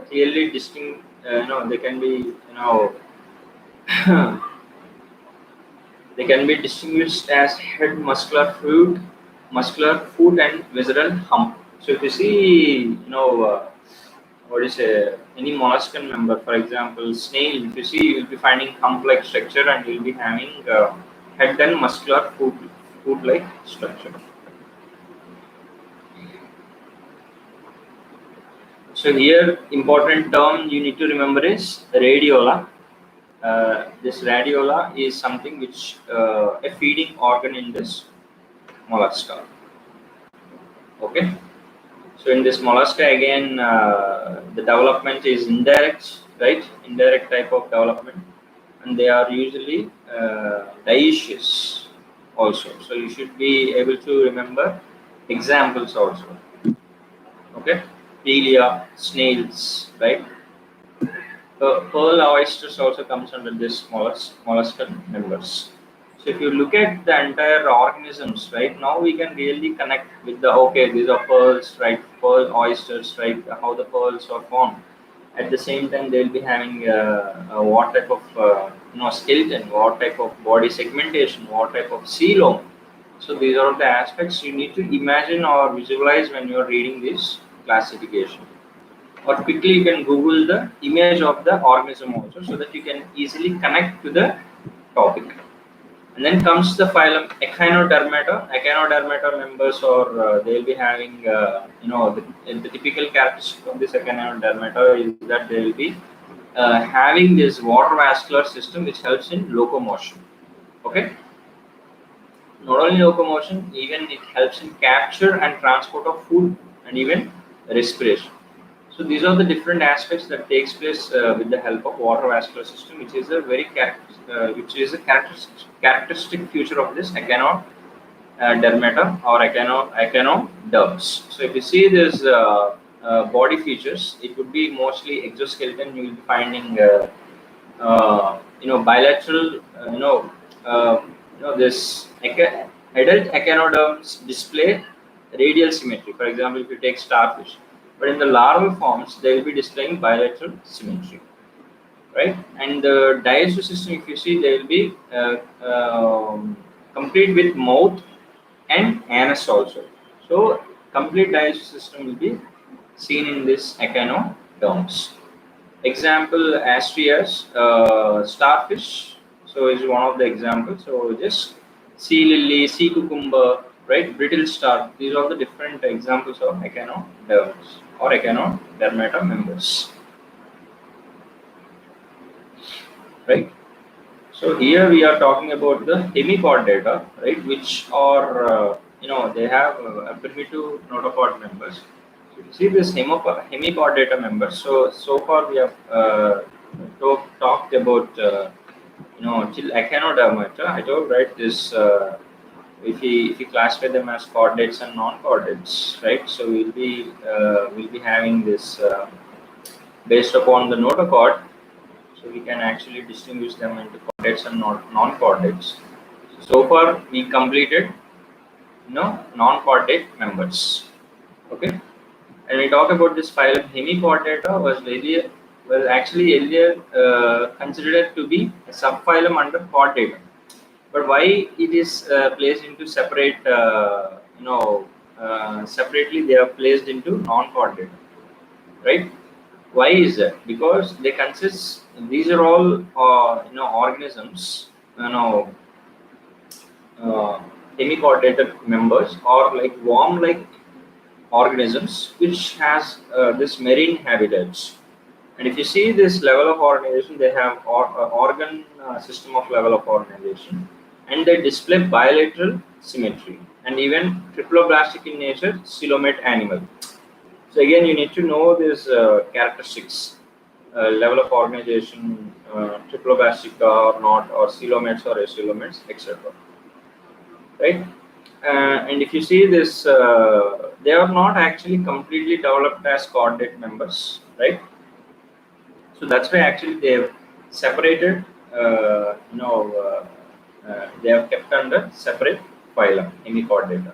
clearly distinct. They can be they can be distinguished as head, muscular foot, and visceral hump. So if you see, what is any molluscan member, for example, snail, if you see, you will be finding hump-like structure, and you will be having head and muscular foot-like structure. So here, important term you need to remember is radiola. This radiola is something which a feeding organ in this mollusca. Okay. So in this mollusca again, the development is indirect, right? Indirect type of development, and they are usually dioecious also. So you should be able to remember examples also. Okay, Pelia, snails, right? Pearl oysters also comes under this molluscan members. So if you look at the entire organisms, right, now we can really connect with these are pearls, right? Pearl oysters, right? How the pearls are formed. At the same time, they'll be having what type of skeleton, what type of body segmentation, what type of coelom. So these are the aspects you need to imagine or visualize when you are reading this classification. Or quickly you can Google the image of the organism also, so that you can easily connect to the topic. And then comes the phylum Echinodermata. Echinodermata members, or they'll be having the typical characteristic of this Echinodermata is that they will be having this water vascular system which helps in locomotion. Okay, not only locomotion, even it helps in capture and transport of food and even respiration. So these are the different aspects that takes place with the help of water vascular system, which is a characteristic feature of this Echinodermata or Echinoderms. So if you see this body features, it would be mostly exoskeleton. You will be finding bilateral, this adult echinoderms display radial symmetry. For example, if you take starfish, but in the larval forms, they will be displaying bilateral symmetry, right? And the digestive system, if you see, they will be complete with mouth and anus also. So complete digestive system will be seen in this echinoderms. Example Astrias, starfish. So is one of the examples. So just sea lily, sea cucumber, right? Brittle star. These are the different examples of echinoderms or echinodermata members, right? So here we are talking about the hemichordata, right? Which are they have a primitive notochord members. So you see this hemichordata members. So far we have talked about till echinodermata. I told, right, this if you classify them as chordates and non-chordates, right? So we'll be having this based upon the notochord. So we can actually distinguish them into chordates and non-chordates. So far we completed non-chordate members. Okay. And we talk about this phylum hemichordata was actually earlier considered to be a subphylum under chordata. But why it is placed into separate, separately they are placed into non-chordata, right? Why is that? Because they consist. These are all organisms, uh, hemichordated members or like worm-like organisms which has this marine habitats. And if you see this level of organization, they have organ system of level of organization, and they display bilateral symmetry and even triploblastic in nature, coelomate animal. So again, you need to know these characteristics, level of organization, triploblastic or not, or coelomates or acoelomates, etc. Right? And if you see this, they are not actually completely developed as coordinate members, right? So that's why actually they have separated, they have kept under separate phylum, hemichordata.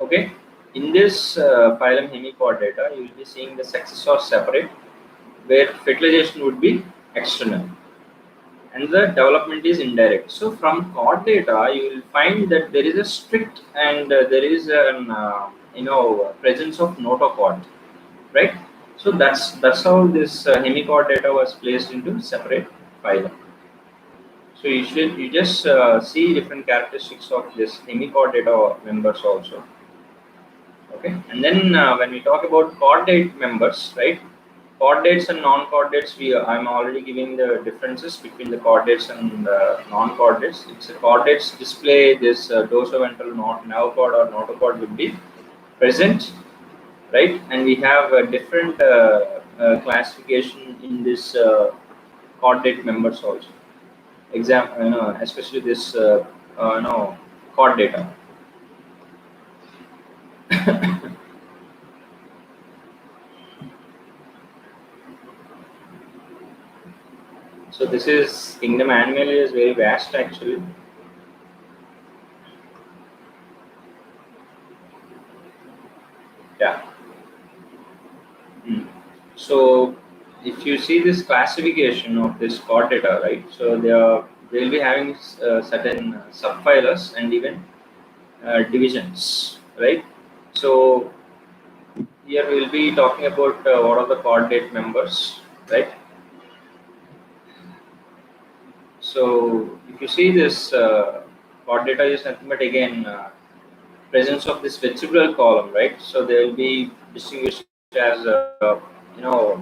Okay, in this phylum hemichordata, you will be seeing the sexes are separate, where fertilization would be external, and the development is indirect. So from chordata, you will find that there is a strict and there is an presence of notochord, right? So that's how this hemichordata was placed into separate phylum. So you just see different characteristics of this hemichordata members also. Okay, and then when we talk about chordate members, right? Chordates and non-chordates, I'm already giving the differences between the chordates and non-chordates. It's a chordates display this dorsoventral nerve cord or notochord would be present, right? And we have a different classification in this chordate members also. Example, especially this chordata. So this is kingdom animalia is very vast actually. Yeah. So if you see this classification of this chordata, right? So they'll be having certain subphylums and even divisions, right? So here we'll be talking about what are the chordate members, right? So if you see this chordata is nothing but again presence of this vertebral column, right? So they will be distinguished as you know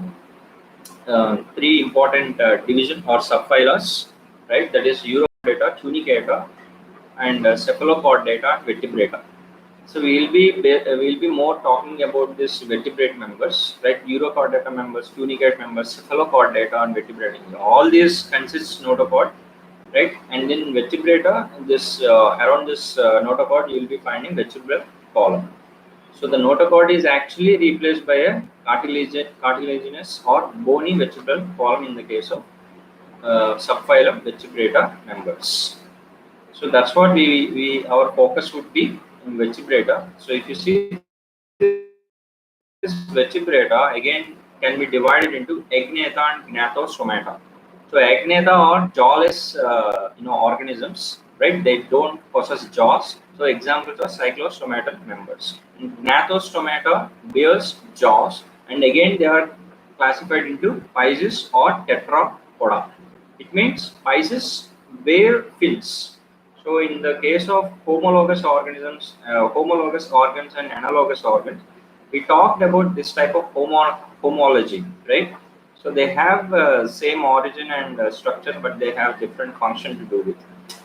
three important division or subphylums, right? That is Urochordata, Tunicata, and Cephalochordata, Vertebrata. So we'll be more talking about this vertebrate members, right? Urochordata members, tunicate members, Cephalochordata, and Vertebrata. All these consists notochord, right? And then Vertebrata, this around this notochord, you will be finding vertebral column. So the notochord is actually replaced by a cartilaginous or bony vertebral column in the case of subphylum Vertebrata members. So that's what we our focus would be in Vertebrata. So if you see this Vertebrata again can be divided into Agnatha and Gnathostomata. So agnatha or jawless, organisms, right? They don't possess jaws. So examples are cyclostomatal members. Gnathostomata bears jaws, and again they are classified into Pisces or tetrapoda. It means Pisces bear fins. So in the case of homologous organisms, homologous organs and analogous organs, we talked about this type of homology, right? So they have same origin and structure, but they have different function to do with.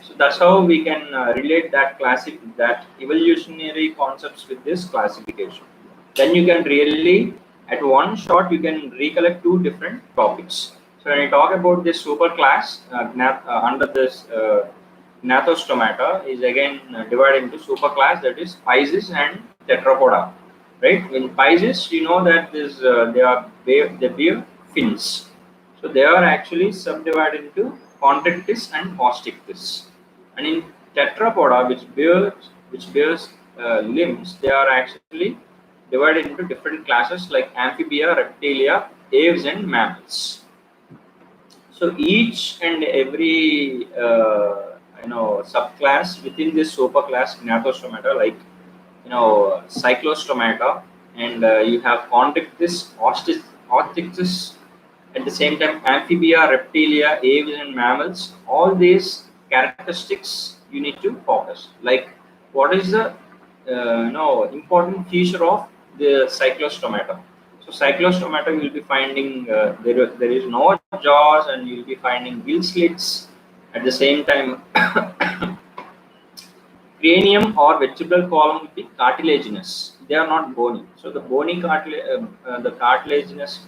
So that's how we can relate that evolutionary concepts with this classification. Then you can really, at one shot, you can recollect two different topics. So when I talk about this superclass, under this Gnathostomata is again divided into superclass, that is Pisces and Tetrapoda. Right? In Pisces, you know that this they bear fins. So they are actually subdivided into Contractis and Osteichthyes. And in Tetrapoda, which bears limbs, they are actually divided into different classes like amphibia, reptilia, aves, and mammals. So each and every subclass within this superclass Gnathostomata, like cyclostomata, and you have Contractis, Osteichthyes, at the same time amphibia, reptilia, aves, and mammals. All these characteristics you need to focus. Like what is the important feature of the cyclostomata? So cyclostomata you will be finding there is no jaws, and you will be finding gill slits. At the same time, cranium or vertebral column will be cartilaginous. They are not bony. So the the cartilaginous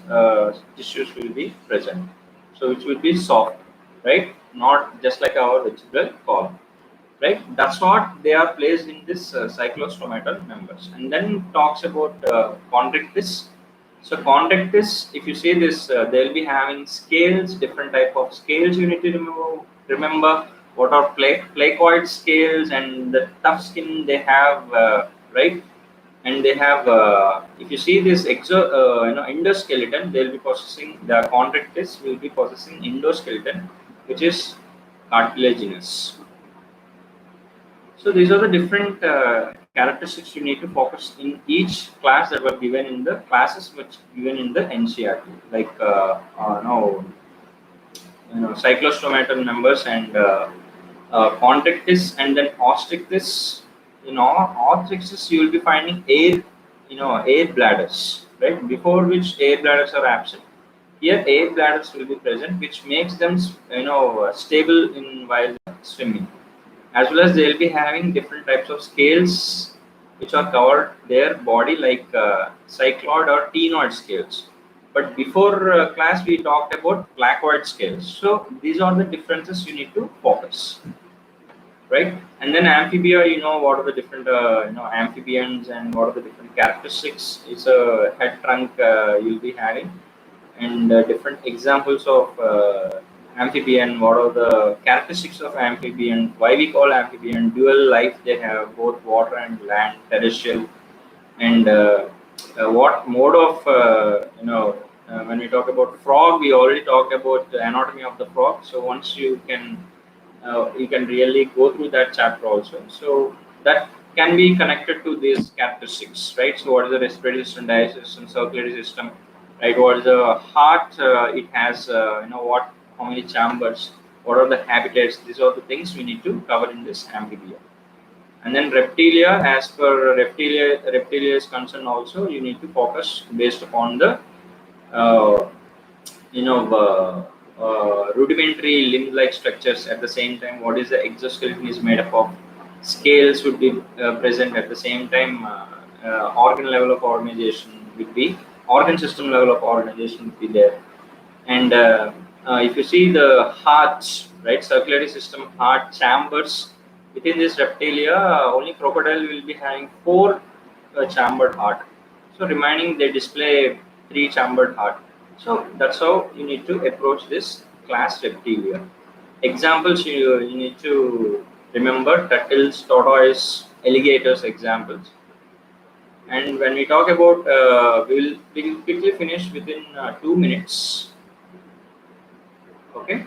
tissues will be present. So which will be soft, right? Not just like our vertebral column, right? That's what they are placed in this cyclostomatal members. And then talks about Contractis. So Contractis, if you see this, they'll be having scales, different type of scales. You need to remember what are placoid scales, and the tough skin they have, right? And they have, if you see this endoskeleton, they'll be possessing the Contractis will be possessing endoskeleton, which is cartilaginous. So these are the different characteristics you need to focus in each class that were given in the classes which given in the NCERT, like cyclostomatal members and Contractis, and then Osteichthyes. Osteichthyes you will be finding air bladders, right? Before which air bladders are absent. Here air bladders will be present, which makes them stable in while swimming. As well as they will be having different types of scales which are covered their body, like cycloid or tenoid scales. But before class we talked about placoid scales. So these are the differences you need to focus, right? And then amphibia, what are the different amphibians and what are the different characteristics. It's a head trunk you'll be having, and different examples of amphibian. What are the characteristics of amphibian? Why we call amphibian? Dual life they have, both water and land, terrestrial. And what mode of when we talk about frog, we already talked about the anatomy of the frog. So once you can really go through that chapter also. So that can be connected to these characteristics, right? So what is the respiratory system, digestive system, circulatory system, right? What is the heart? It has how many chambers? What are the habitats? These are the things we need to cover in this amphibia. And then reptilia, as per reptilia is concerned also, you need to focus based upon the uh, rudimentary limb-like structures. At the same time, what is the exoskeleton is made up of? Scales would be present. At the same time, organ level of organization would be, organ system level of organization would be there. And if you see the heart, right, circulatory system, heart chambers, within this reptilia, only crocodile will be having four chambered heart. So remaining they display three chambered heart. So that's how you need to approach this class reptilia. Examples you need to remember: turtles, tortoise, alligators examples. And when we talk about, we'll quickly finish within 2 minutes. Okay,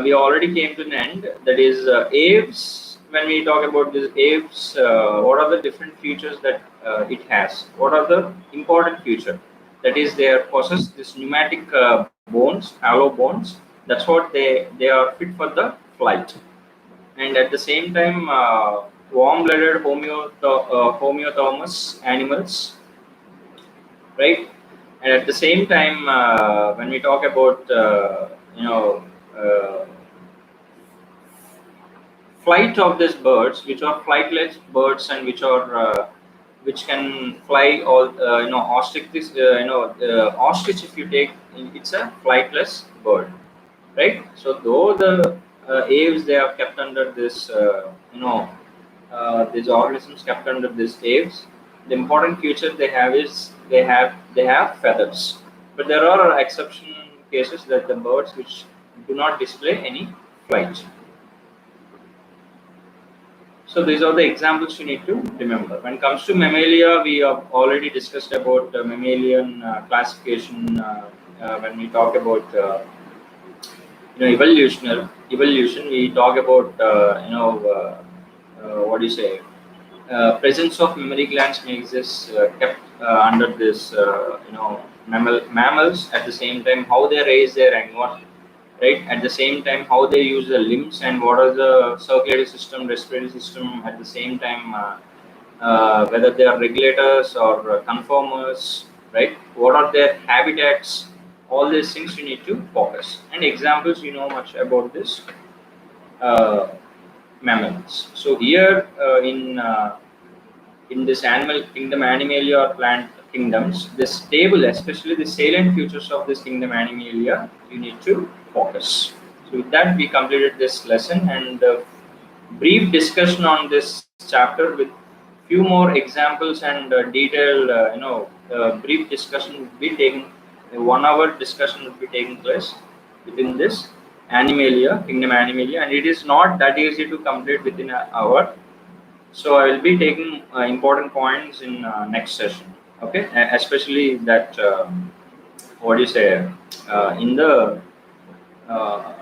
we already came to an end. That is aves. When we talk about these aves, what are the different features that it has? What are the important feature? That is, they are possess this pneumatic bones, hollow bones. That's what they are fit for the flight. And at the same time, warm-blooded homeothermous animals, right? And at the same time, when we talk about you know uh, flight of these birds, which are flightless birds and which can fly all, ostrich. This ostrich, if you take, it's a flightless bird, right? So though the aves, they are kept under this, these organisms kept under these aves, the important feature they have is they have feathers. But there are exception cases that the birds which do not display any flight. So these are the examples you need to remember. When it comes to mammalia, we have already discussed about mammalian classification. When we talk about evolution, we talk about what do you say? Presence of mammary glands makes this kept under this mammals. At the same time, how they raise their young one, right? At the same time, how they use the limbs and what are the circulatory system, respiratory system. At the same time, whether they are regulators or conformers, right? What are their habitats? All these things you need to focus. And examples, you know much about this uh, mammals. So here in this animal kingdom, animalia or plant kingdoms, this table, especially the salient features of this kingdom animalia, you need to focus. So with that, we completed this lesson and brief discussion on this chapter with few more examples and detailed, brief discussion will be taking. A 1 hour discussion will be taking place within this animalia, kingdom animalia, and it is not that easy to complete within an hour. So I will be taking important points in next session. Okay, especially that what do you say in the uh,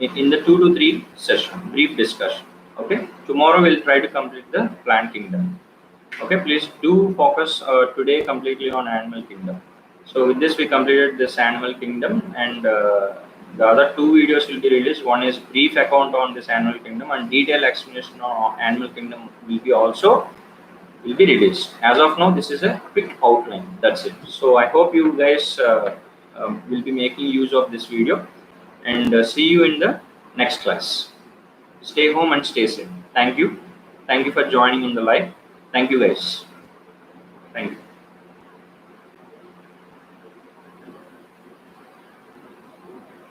in the 2 to 3 session, brief discussion. Okay, tomorrow we'll try to complete the plant kingdom. Okay, please do focus today completely on animal kingdom. So with this, we completed this animal kingdom, and the other 2 videos will be released. One is brief account on this animal kingdom, and detailed explanation on animal kingdom will be released. As of now, this is a quick outline. That's it. So I hope you guys will be making use of this video, and see you in the next class. Stay home and stay safe. Thank you. Thank you for joining in the live. Thank you guys. Thank you.